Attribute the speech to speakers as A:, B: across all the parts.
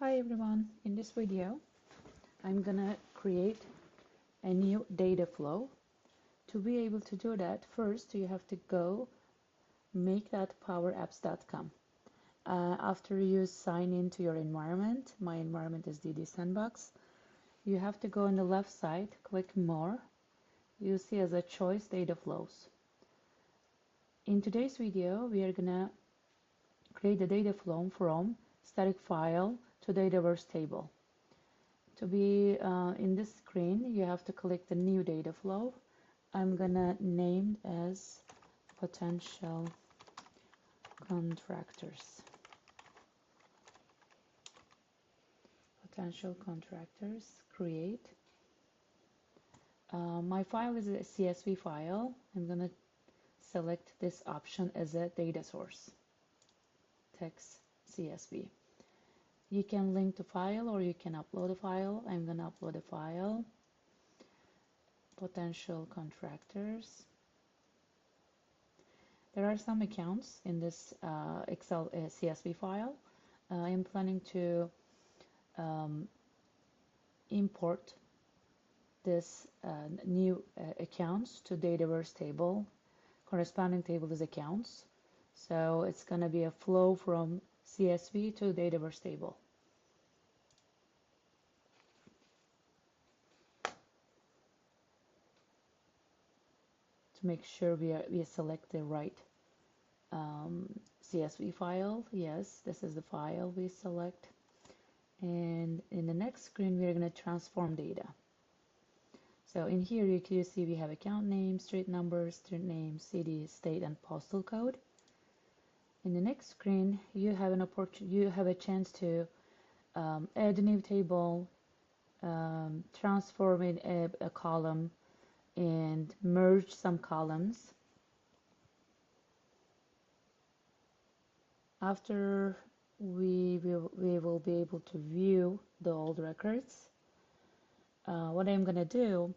A: Hi everyone, in this video I'm gonna create a new data flow. To be able to do that, first you have to go make that powerapps.com. After you sign into your environment, my environment is DD Sandbox, you have to go on the left side, click more. You'll see as a choice data flows. In today's video we are gonna create a data flow from static file to Dataverse table. To be in this screen, you have to click the new data flow. I'm gonna name as potential contractors. Potential contractors, create. My file is a CSV file. I'm gonna select this option as a data source. Text CSV. You can link to file or you can upload a file. I'm going to upload a file. Potential contractors. There are some accounts in this Excel CSV file. I'm planning to import this new accounts to Dataverse table. Corresponding table is accounts. So it's going to be a flow from CSV to Dataverse table. To make sure we select the right CSV file. Yes, this is the file we select. And in the next screen, we're going to transform data. So in here, you can see we have account name, street number, street name, city, state, and postal code. In the next screen, you have an opportunity. You have a chance to add a new table, transform in a column, and merge some columns. After we will be able to view the old records. What I'm gonna do,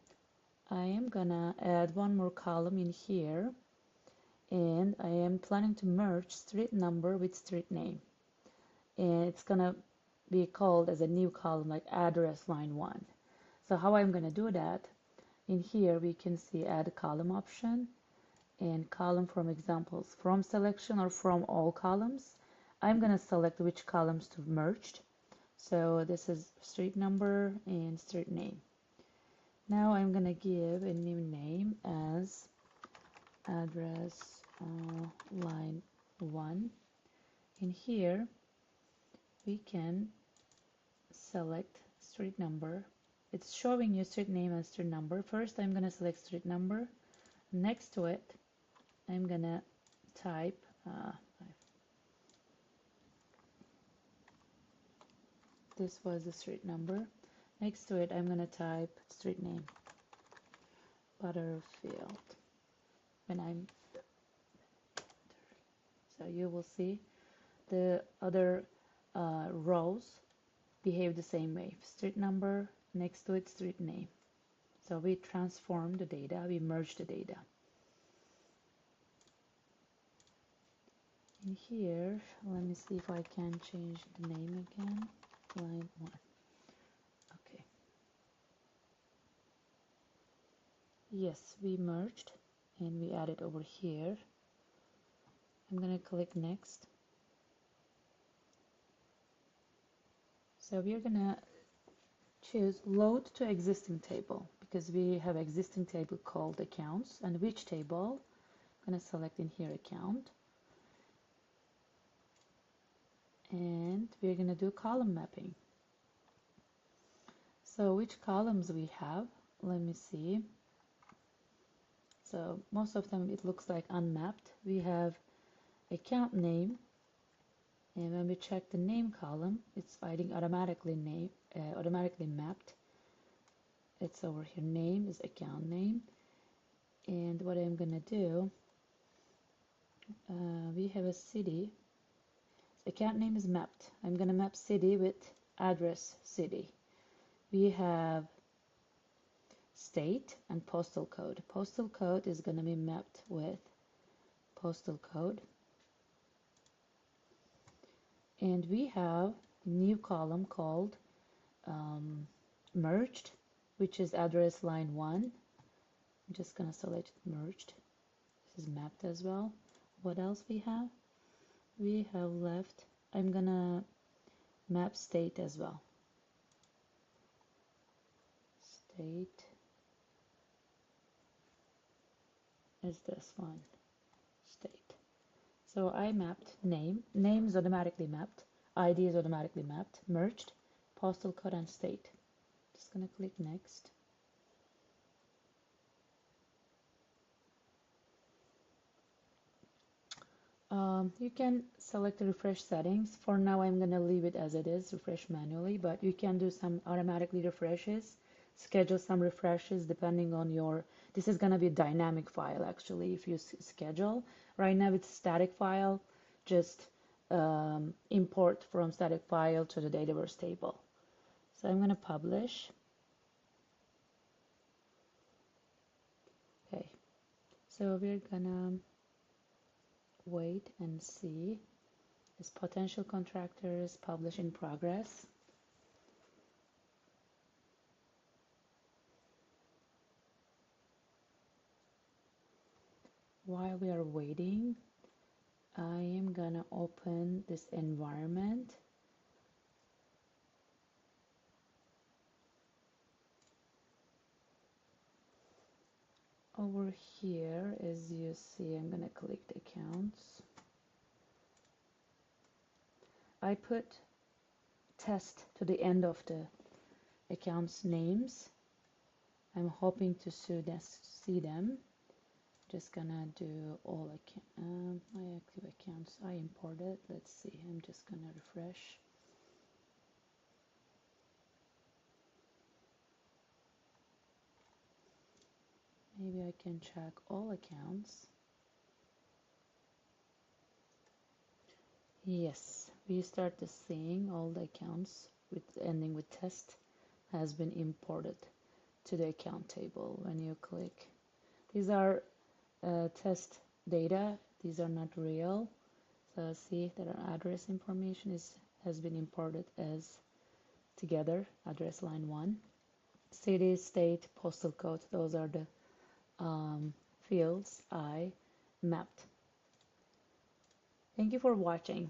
A: I am gonna add one more column in here, and I am planning to merge street number with street name, and it's gonna be called as a new column like address line 1. So how I'm gonna do that, in here we can see add a column option and column from examples, from selection or from all columns. I'm going to select which columns to merge. So this is street number and street name. Now I'm going to give a new name as address line 1. In here we can select street number. It's showing you street name and street number. First I'm going to select street number. Next to it I'm going to type this was the street number. Next to it I'm going to type street name, Butterfield. So you will see the other rows behave the same way. Street number, next to it street name. So we transform the data, we merge the data. In here, let me see if I can change the name again. Line 1. Okay. Yes, we merged and we added over here. I'm going to click next. So we're going to choose load to existing table because we have existing table called accounts, and which table? I'm going to select in here account. And we're going to do column mapping. So which columns we have? Let me see. So most of them it looks like unmapped. We have account name, and when we check the name column, it's finding automatically mapped. It's over here. Name is account name, and what I'm going to do, we have a city. Account name is mapped. I'm going to map city with address city. We have state and postal code. Postal code is going to be mapped with postal code. And we have a new column called merged, which is address line 1. I'm just gonna select merged. This is mapped as well. What else we have? We have left, I'm gonna map state as well. State is this one, state. So I mapped name. Name is automatically mapped. ID is automatically mapped. Merged, postal code, and state. Just gonna click next. You can select the refresh settings. For now, I'm gonna leave it as it is, refresh manually, but you can do some automatically refreshes, schedule some refreshes depending on your, this is gonna be a dynamic file actually if you schedule. Right now it's static file, just import from static file to the Dataverse table. So I'm gonna publish. Okay, so we're gonna wait and see. Is potential contractors publish in progress. While we are waiting, I am gonna open this environment. Over here, as you see, I'm gonna click the accounts. I put test to the end of the accounts names. I'm hoping to see them. Just gonna do all my active accounts I imported. Let's see, I'm just gonna refresh. Maybe I can check all accounts. Yes, we started seeing all the accounts with ending with test has been imported to the account table. When you click, these are test data, these are not real. So see that our address information has been imported as together, address line 1. City, state, postal code, those are the fields I mapped. Thank you for watching.